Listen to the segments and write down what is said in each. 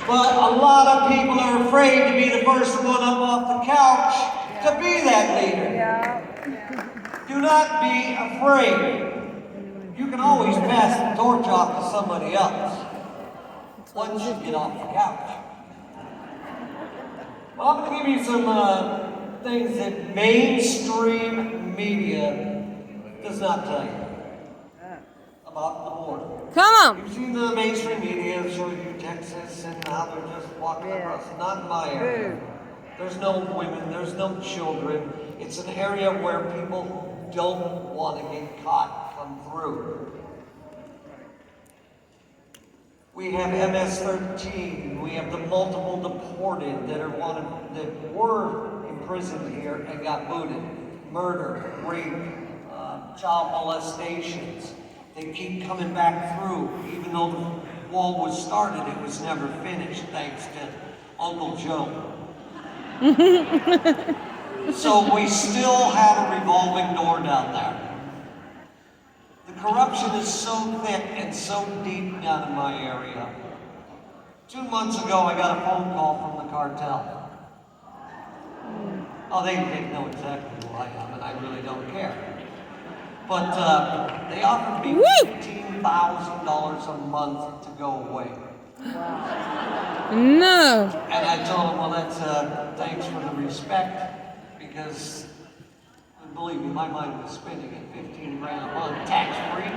But a lot of people are afraid to be the first one up off the couch to be that leader. Do not be afraid. You can always pass the torch off to somebody else once you get off the couch. Well, I'm going to give you some things that mainstream media does not tell you about the border. Come on. You've seen the mainstream media show you Texas and how they're just walking across. Not in my area. There's no women, there's no children. It's an area where people don't want to get caught come through. We have MS-13. We have the multiple deported that were imprisoned here and got booted. Murder, rape, child molestations. They keep coming back through. Even though the wall was started, it was never finished, thanks to Uncle Joe. So we still have a revolving door down there. The corruption is so thick and so deep down in my area. 2 months ago, I got a phone call from the cartel. Oh, they know exactly who I am, and I really don't care. But they offered me $15,000 a month to go away. No. And I told them, well, that's thanks for the respect, because believe me, my mind was spinning at 15 grand a month, tax-free.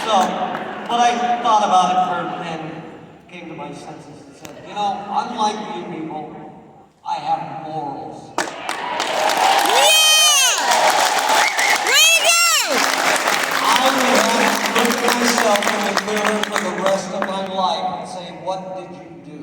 So, but I thought about it and came to my senses and said, you know, unlike you people, I have morals. I will look at myself in the mirror for the rest of my life and say, what did you do?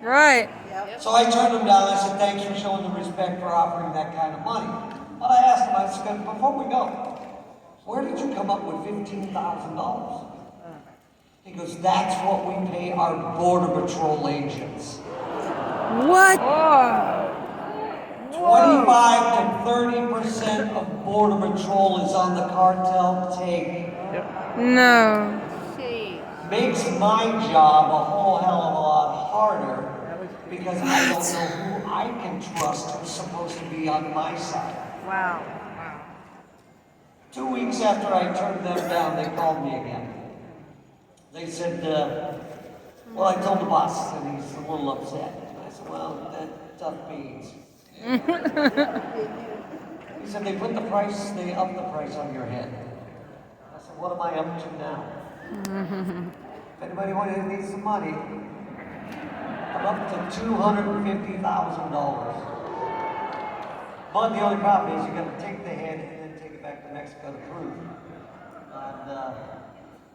Right. So I turned him down. I said, thanks for showing the respect for offering that kind of money. But I asked him, I said, before we go, where did you come up with $15,000? He goes, that's what we pay our Border Patrol agents. What? 25 to 30% of Border Patrol is on the cartel take. No. Makes my job a whole hell of a lot harder because I don't know who I can trust who's supposed to be on my side. Wow. 2 weeks after I turned them down, they called me again. They said, well, I told the boss and he's a little upset. I said, well, that tough beans. He said, they upped the price on your head. I said, what am I up to now? If anybody needs some money, I'm up to $250,000. But the only problem is you got to take the head and then take it back to Mexico to prove.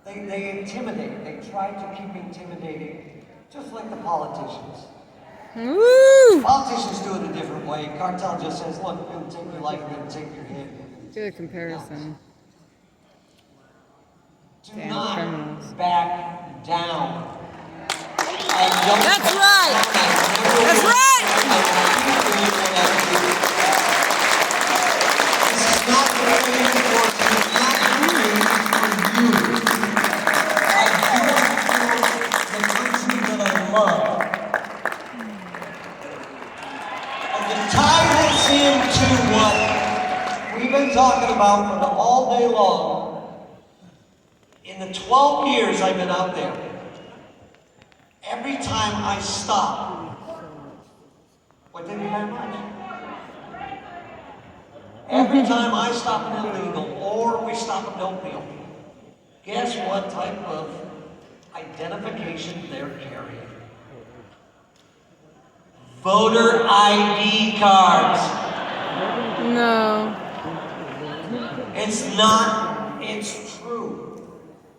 And they intimidate. They try to keep intimidating, just like the politicians. Woo! Politicians do it a different way. Cartel just says, look, we're going to take your life, we're going to take your head. Good comparison. Do Damn not criminals. back down. That's right. That's right. This is not the way for you. I do it for the country that I love. And to tie this into what we've been talking about for all day long, in the 12 years I've been out there, every time I stop, what didn't very much? Every time I stop an illegal or we stop a dope deal, guess what type of identification they're carrying? Voter ID cards. No. It's not, it's true.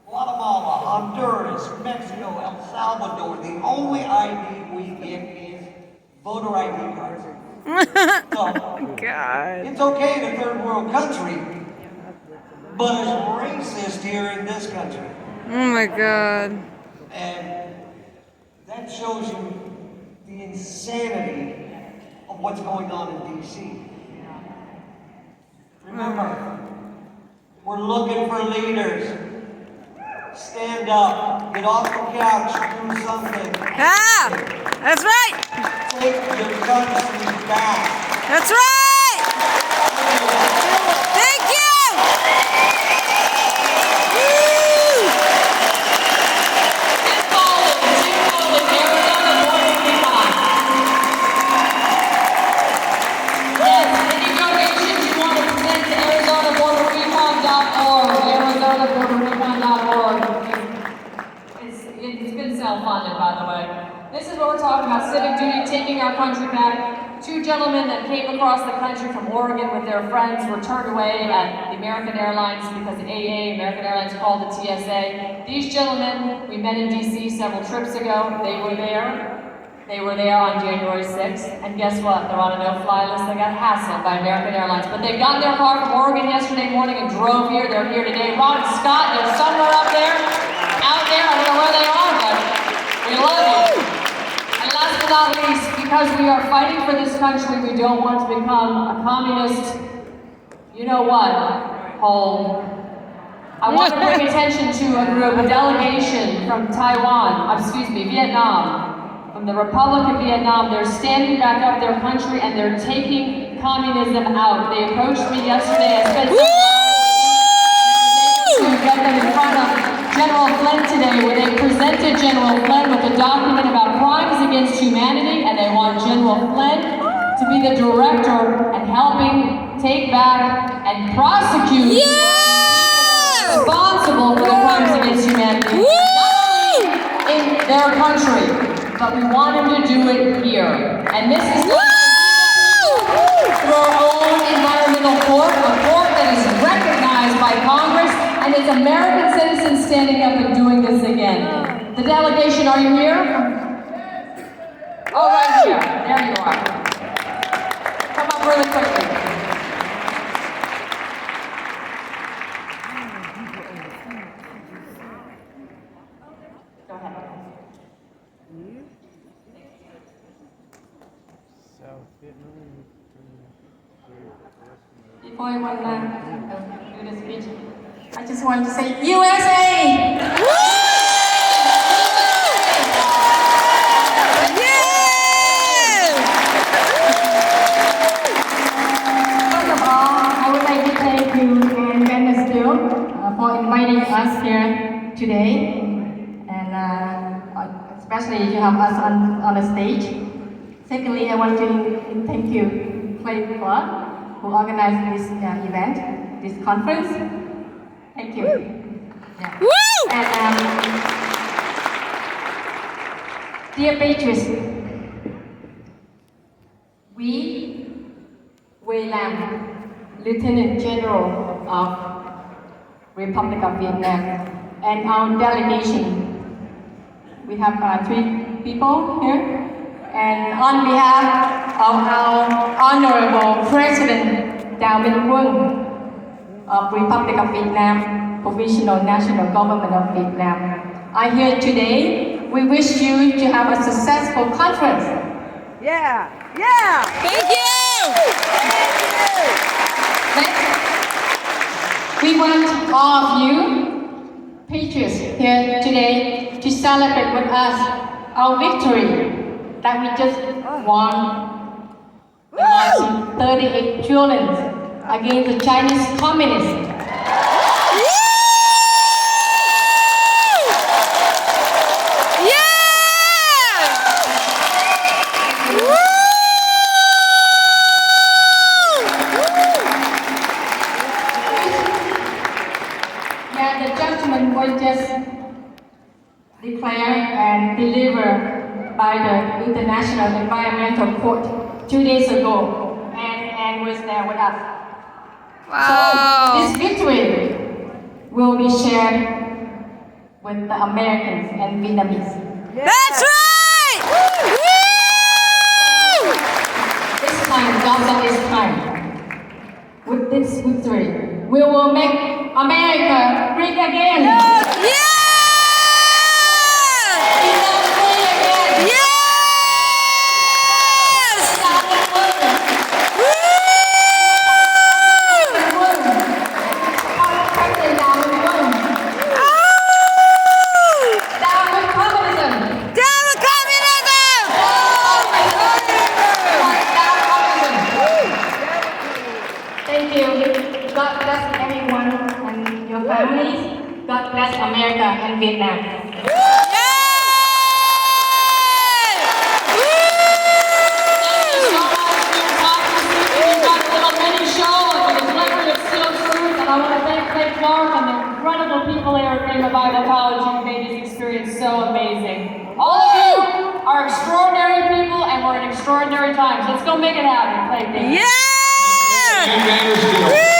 Guatemala, Honduras, Mexico, El Salvador, the only ID we get is voter ID cards. So, God. it's okay in a third world country, but it's racist here in this country. Oh my God. And that shows you the insanity of what's going on in D.C. Remember, we're looking for leaders. stand up, get off the couch, do something. Ah, that's right. Take your country back. That's right. Thank you. Woo. Jim Collins, Arizona Border Recon. Yes, any donations you want to present to ArizonaBorderRecon.org, ArizonaBorderRecon.org. It's been self-funded, by the way. This is what we're talking about, civic duty, taking our country back. Two gentlemen that came across the country from Oregon with their friends were turned away at the American Airlines because AA, American Airlines, called the TSA. These gentlemen, we met in DC several trips ago. They were there. They were there on January 6th, and guess what? They're on a no-fly list. They got hassled by American Airlines, but they got in their car from Oregon yesterday morning and drove here. They're here today. Ron and Scott, they're somewhere up there, out there. I don't know where they are, but we love you. And last but not least, because we are fighting for this country, we don't want to become a communist, you know what, hole. I want to bring attention to a group, a delegation from Vietnam. From the Republic of Vietnam, they're standing back up their country and they're taking communism out. They approached me yesterday. I spent some time to get them in front of General Flynn today, where they presented General Flynn with a document about crimes against humanity, and they want General Flynn to be the director and helping take back and prosecute responsible for the crimes against humanity, not only in their country, but we want him to do it here. And this is through our own environmental court, a court that is recognized by Congress, and it's American citizens standing up and doing this again. The delegation, are you here? Oh, right here. There you are. Come up really quickly. Go ahead. Before I want to do the speech, I just want to say USA! First of all, I would like to thank you and Dennis Steele for inviting us here today, and especially you have us on the stage. Secondly, I want to thank you, Clay Club, who organized this event, this conference. Thank you. Yeah. Woo! And dear patriots, we, Wei Lam, Lieutenant General of Republic of Vietnam, and our delegation, we have 3 people here. And on behalf of our Honorable President Đào Minh Quân of Republic of Vietnam, Provisional National Government of Vietnam, are here today. We wish you to have a successful conference. Yeah. Thank you. Next, we want all of you, patriots here today, to celebrate with us our victory that we just won the last 38 trillion against the Chinese communists. Yeah, the judgment was just declared and delivered by the International Environmental Court 2 days ago, and was there with us. Wow. So this victory will be shared with the Americans and Vietnamese. That's right. Woo! This time, just this time, with this victory, we will make America great again. Yeah! God bless America and Vietnam. Yay! Thank you so much for your time this evening. We've got a little mini show of the delivery of sealed fruit, and I want to thank Clay Clark and the incredible people here at Rhema Bible College. You made this experience so amazing. All of you are extraordinary people, and we're in extraordinary times. Let's go make it happen. Clay, thank you. Yeah! Woo!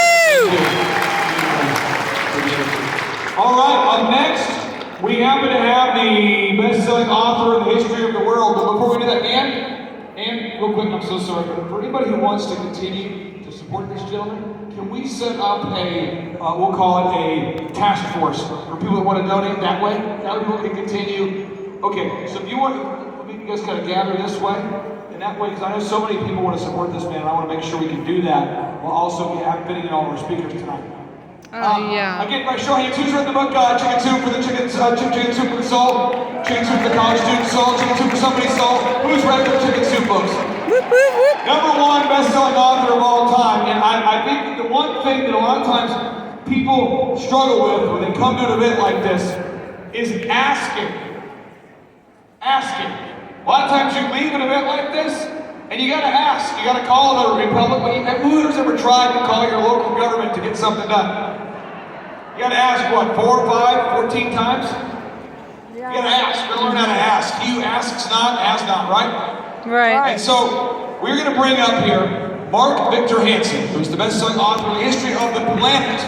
All right, up next, we happen to have the best-selling author in the history of the world. But before we do that, Ann, real quick, I'm so sorry, but for anybody who wants to continue to support this gentleman, can we set up a, we'll call it a task force for people that want to donate that way? That way we can continue. Okay, so if you want, maybe you guys kind of gather this way. And that way, because I know so many people want to support this man, I want to make sure we can do that while also fitting in all our speakers tonight. Yeah. Again, by show of hands, who's read the book Chicken Soup for the Chicken Soup for the Soul? Chicken Soup for the College Student Soul? Chicken Soup for Somebody's Soul? Who's read the Chicken Soup books? Whoop, whoop, whoop. #1 best-selling author of all time. And I think the one thing that a lot of times people struggle with when they come to an event like this is asking. A lot of times you leave an event like this, and you gotta ask. You gotta call the Republic. Who has ever tried to call your local government to get something done? You gotta ask what, 4, 5, 14 times? You gotta ask. You gotta learn how to ask. He who asks not, asks not, right? Right. And so we're gonna bring up here Mark Victor Hansen, who's the best-selling author in the history of the planet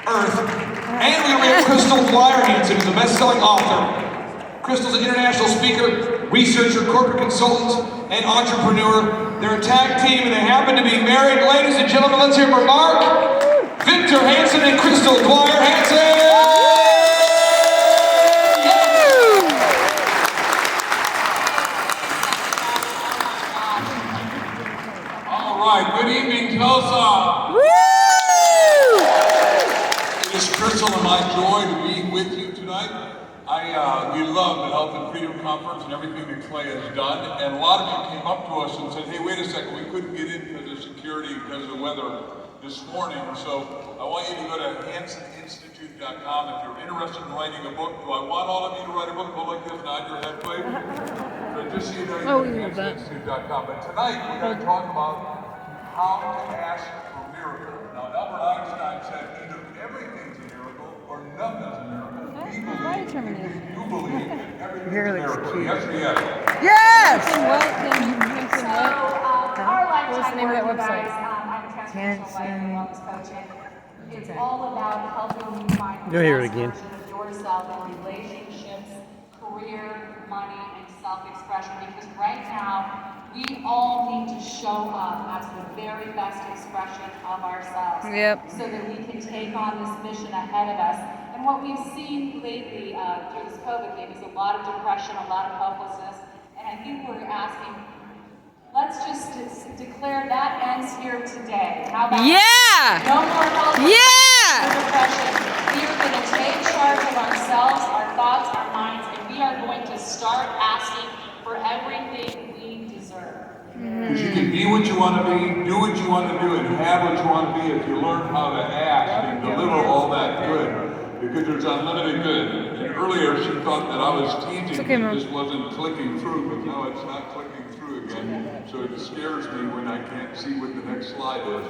Earth, and we're gonna bring up Crystal Dwyer Hansen, who's the best-selling author. Crystal's an international speaker, researcher, corporate consultant, and entrepreneur. They're a tag team and they happen to be married. Ladies and gentlemen, let's hear from Mark, Victor Hansen, and Crystal Dwyer Hansen! All right, good evening, Tulsa. Woo! It is Crystal and my joy to be with you tonight. We love the Health and Freedom Conference and everything that Clay has done. And a lot of you came up to us and said, hey, wait a second, we couldn't get in because of security, because of the weather this morning. So I want you to go to HansenInstitute.com if you're interested in writing a book. Do I want all of you to write a book? Go like this, nod your head, please. But just so you know, you go to HansenInstitute.com. But tonight we're going to talk about how to ask for miracles. Now, Albert Einstein said either everything's a miracle or nothing's a miracle. We believe, you believe that everything's a miracle. Yes or yes? Yes! Our lifetime What's the name of that work, you website? guys, I'm transformational life and wellness coaching. It's all about helping you find the You'll hear it best again. version of yourself in relationships, career, money, and self-expression. Because right now, we all need to show up as the very best expression of ourselves. Yep. So that we can take on this mission ahead of us. And what we've seen lately through this COVID thing is a lot of depression, a lot of helplessness. And I think we're asking, let's just declare that ends here today. How about Yeah! no more helplessness, Yeah! no depression. We are going to take charge of ourselves, our thoughts, our minds, and we are going to start asking for everything we deserve. Because you can be what you want to be, do what you want to do, and have what you want to be if you learn how to ask and deliver all that good. Because there's unlimited good. And earlier she thought that I was teasing okay, that Mom. this wasn't clicking through, but now it's not clicking through again. So it scares me when I can't see what the next slide is.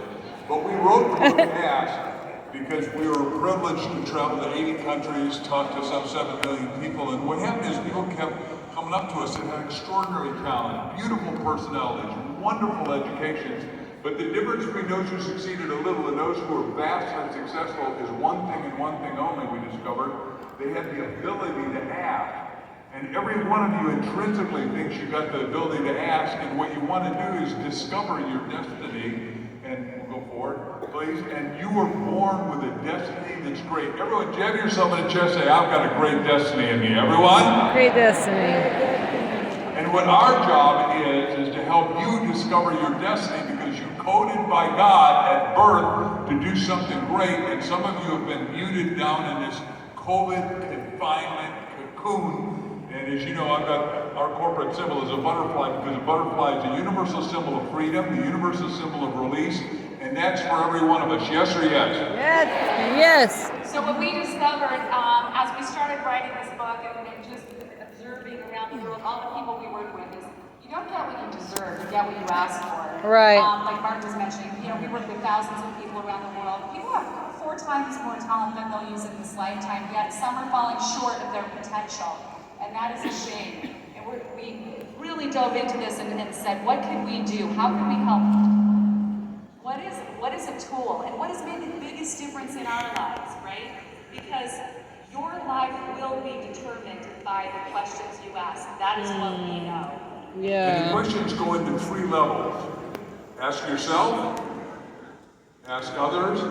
But we wrote the book Ask because we were privileged to travel to 80 countries, talk to some 7 million people, and what happened is people kept coming up to us and had extraordinary talent, beautiful personalities, wonderful educations. But the difference between those who succeeded a little and those who are vastly successful is one thing and one thing only, we discovered. They had the ability to ask. And every one of you intrinsically thinks you've got the ability to ask, and what you want to do is discover your destiny. And we'll go forward, please. And you were born with a destiny that's great. Everyone, jab yourself in the chest, say, I've got a great destiny in me. Everyone? Great destiny. And what our job is to help you discover your destiny because you're coded by God at birth to do something great. And some of you have been muted down in this COVID confinement cocoon. And as you know, I've got our corporate symbol is a butterfly because a butterfly is a universal symbol of freedom, the universal symbol of release. And that's for every one of us. Yes or yes? Yes. So what we discovered discovered as we started writing this book and just observing around the world all the people we work with is you don't get what you deserve, you get what you ask for. Right. Like Mark was mentioning, we work with thousands of people around the world. People have 4 times more talent than they'll use in this lifetime, yet some are falling short of their potential. And that is a shame. And we really dove into this and said, what can we do? How can we help? What is a tool? And what has made the biggest difference in our lives, right? Because your life will be determined by the questions you ask. That is what we know. And the Yeah. questions go into 3 levels. Ask yourself, ask others,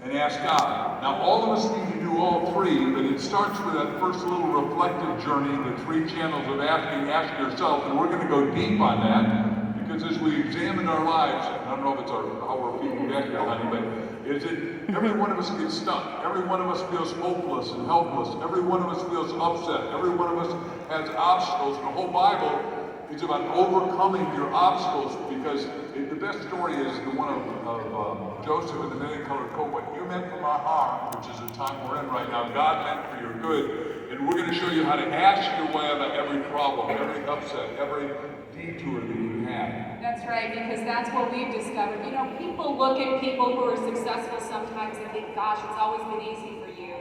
and ask God. Now, all of us need to do all 3, but it starts with that first little reflective journey, the 3 channels of asking, ask yourself, and we're going to go deep on that, because as we examine our lives, and I don't know if it's how we're feeling back here, honey, but is it, every one of us gets stuck. Every one of us feels hopeless and helpless. Every one of us feels upset. Every one of us has obstacles, and the whole Bible is about overcoming your obstacles, because the best story is the one of Joseph and the many-colored coat. What you meant for my harm, which is the time we're in right now, God meant for your good. And we're going to show you how to ask your way out of every problem, every upset, every detour that you had. That's right, because that's what we've discovered. People look at people who are successful sometimes and think, gosh, it's always been easy for you.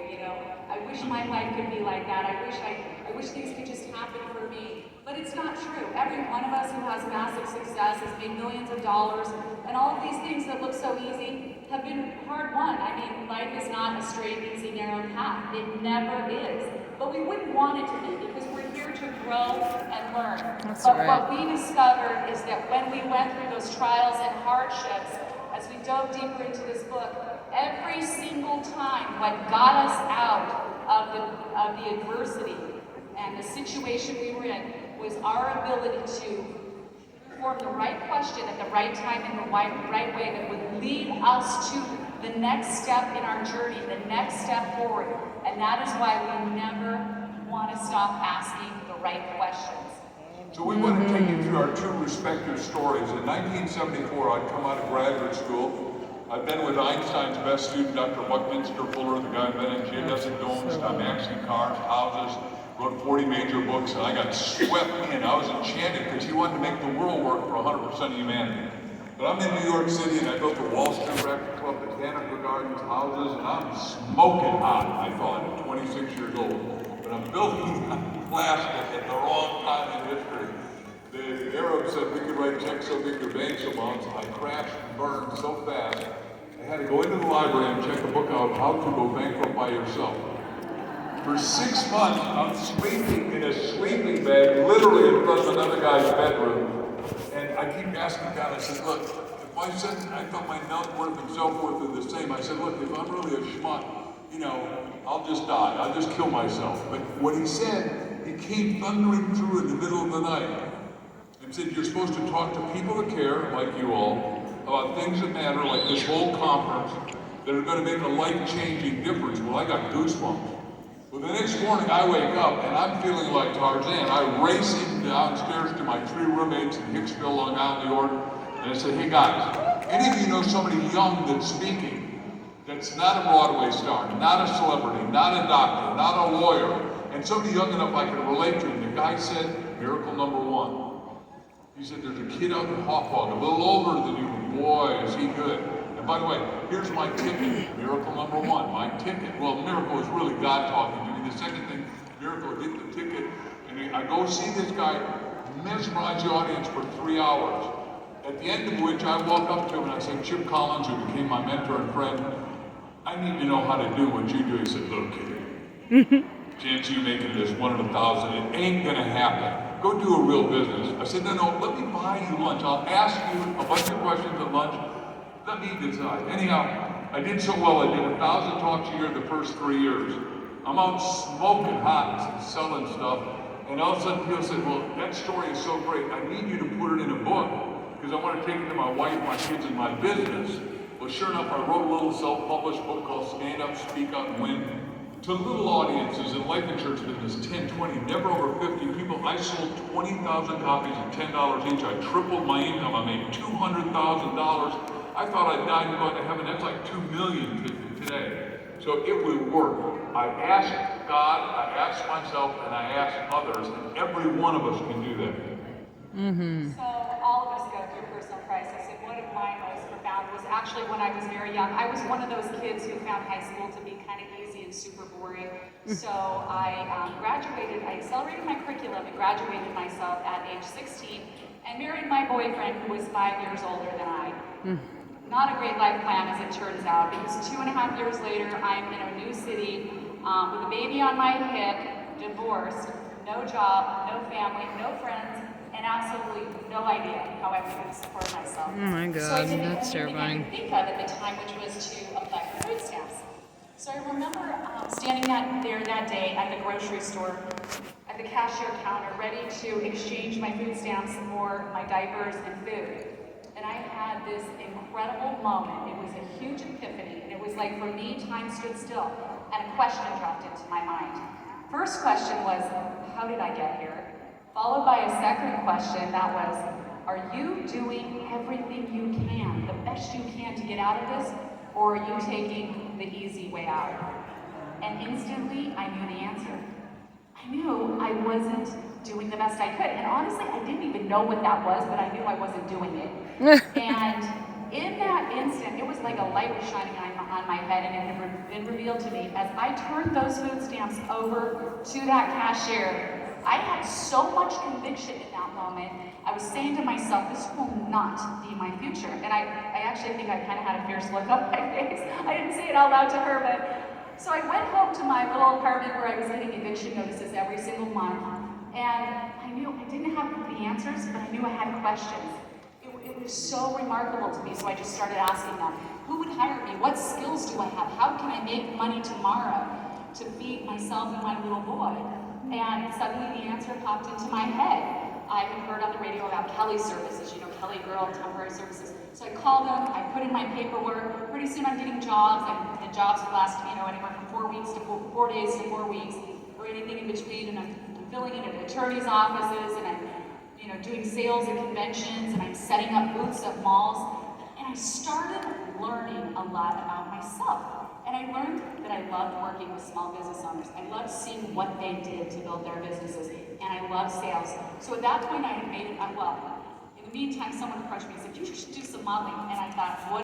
I wish my life could be like that. I wish things could just happen for me. But it's not true. Every one of us who has massive success has made millions of dollars, and all of these things that look so easy have been hard won. I mean, life is not a straight, easy, narrow path. It never is. But we wouldn't want it to be, because we're here to grow and learn. That's but right. what we discovered is that when we went through those trials and hardships, as we dove deeper into this book, every single time what got us out of the adversity and the situation we were in was our ability to form the right question at the right time in the right way that would lead us to the next step in our journey, the next step forward. And that is why we never want to stop asking the right questions. So we want to take you through our 2 respective stories. In 1974, I'd come out of graduate school. I've been with Einstein's best student, Dr. Buckminster Fuller, the guy who invented geodesic domes, dimension cars, houses, wrote 40 major books, and I got swept in. I was enchanted because he wanted to make the world work for 100% of humanity. But I'm in New York City, and I built the Wall Street Record Club, Botanical Gardens, houses, and I'm smoking hot, I thought, at 26 years old. But I'm building plastic at the wrong time in history. The Arabs said we could write checks so big your banks amounts. I crashed and burned so fast, I had to go into the library and check a book out, How to Go Bankrupt by Yourself. For 6 months, I'm sleeping in a sleeping bag, literally in front of another guy's bedroom. And I keep asking God, I said, look, if I said I thought my net worth and self-worth are the same, I said, look, if I'm really a schmuck, I'll just die. I'll just kill myself. But what he said, he came thundering through in the middle of the night and said, you're supposed to talk to people that care, like you all, about things that matter, like this whole conference, that are going to make a life-changing difference. Well, I got goosebumps. Well, the next morning I wake up and I'm feeling like Tarzan. I race downstairs to my 3 roommates in Hicksville, Long Island, New York, and I say, hey guys, any of you know somebody young that's speaking, that's not a Broadway star, not a celebrity, not a doctor, not a lawyer, and somebody young enough I can relate to? And the guy said, miracle number 1. He said, there's a kid out in Hawthorne, a little older than you, boy, is he good. And by the way, here's my ticket, miracle number 1, my ticket. Well, miracle is really God talking to me. The second thing, miracle, get the ticket, and I go see this guy mesmerize the audience for 3 hours. At the end of which I walk up to him and I say, Chip Collins, who became my mentor and friend, I need to know how to do what you do. He said, look, kid, chance of you making this 1 in 1,000, it ain't gonna happen. Go do a real business. I said, no, let me buy you lunch. I'll ask you a bunch of questions at lunch. Let me decide. Anyhow, I did so well. I did 1,000 talks a year the first 3 years. I'm out smoking hot and selling stuff. And all of a sudden people said, well, that story is so great. I need you to put it in a book because I want to take it to my wife, my kids, and my business. Well, sure enough, I wrote a little self-published book called Stand Up, Speak Up, and Win. To little audiences in life insurance business, 10, 20, never over 50 people. I sold 20,000 copies at $10 each. I tripled my income. I made $200,000. I thought I'd die and go to heaven. That's like $2 million today. So it will work. I ask God, I ask myself, and I ask others, and every one of us can do that. So all of us go through personal crisis, and one of my most profound was actually when I was very young. I was one of those kids who found high school to be kind of easy and super boring. So I graduated, I accelerated my curriculum and graduated myself at age 16 and married my boyfriend who was 5 years older than I. Not a great life plan as it turns out, because 2.5 years later, I'm in a new city with a baby on my hip, divorced, no job, no family, no friends, and absolutely no idea how I was going to support myself. Oh my So I God, did the that's only thing I terrifying. could think of at the time, which was to apply for food stamps. So I remember standing there that day at the grocery store, at the cashier counter, ready to exchange my food stamps for my diapers and food. And I had this incredible moment. It was a huge epiphany, and it was like, for me, time stood still, and a question dropped into my mind. First question was, how did I get here? Followed by a second question that was, are you doing everything you can, the best you can to get out of this, or are you taking the easy way out? And instantly, I knew the answer. I knew I wasn't doing the best I could. And honestly, I didn't even know what that was, but I knew I wasn't doing it. And in that instant, it was like a light was shining on my head, and it had been revealed to me as I turned those food stamps over to that cashier. I had so much conviction in that moment. I was saying to myself, this will not be my future. And I actually think I kind of had a fierce look on my face. I didn't say it out loud to her, but so I went home to my little apartment where I was getting eviction notices every single month. And I knew I didn't have the answers, but I knew I had questions. It was so remarkable to me, so I just started asking them, who would hire me? What skills do I have? How can I make money tomorrow to feed myself and my little boy? And suddenly the answer popped into my head. I had heard on the radio about Kelly Services, you know, Kelly Girl Temporary Services. So I called them, I put in my paperwork. Pretty soon I'm getting jobs, and the jobs would last, you know, anywhere from 4 weeks to 4 days to 4 weeks, or anything in between. And I'm filling in at attorneys' offices, and I'm, you know, doing sales at conventions, and I'm setting up booths at malls. And I started learning a lot about myself. And I learned that I loved working with small business owners. I loved seeing what they did to build their businesses, and I loved sales. So at that point, I had made it, well, in the meantime, someone approached me and said, you should do some modeling. And I thought, what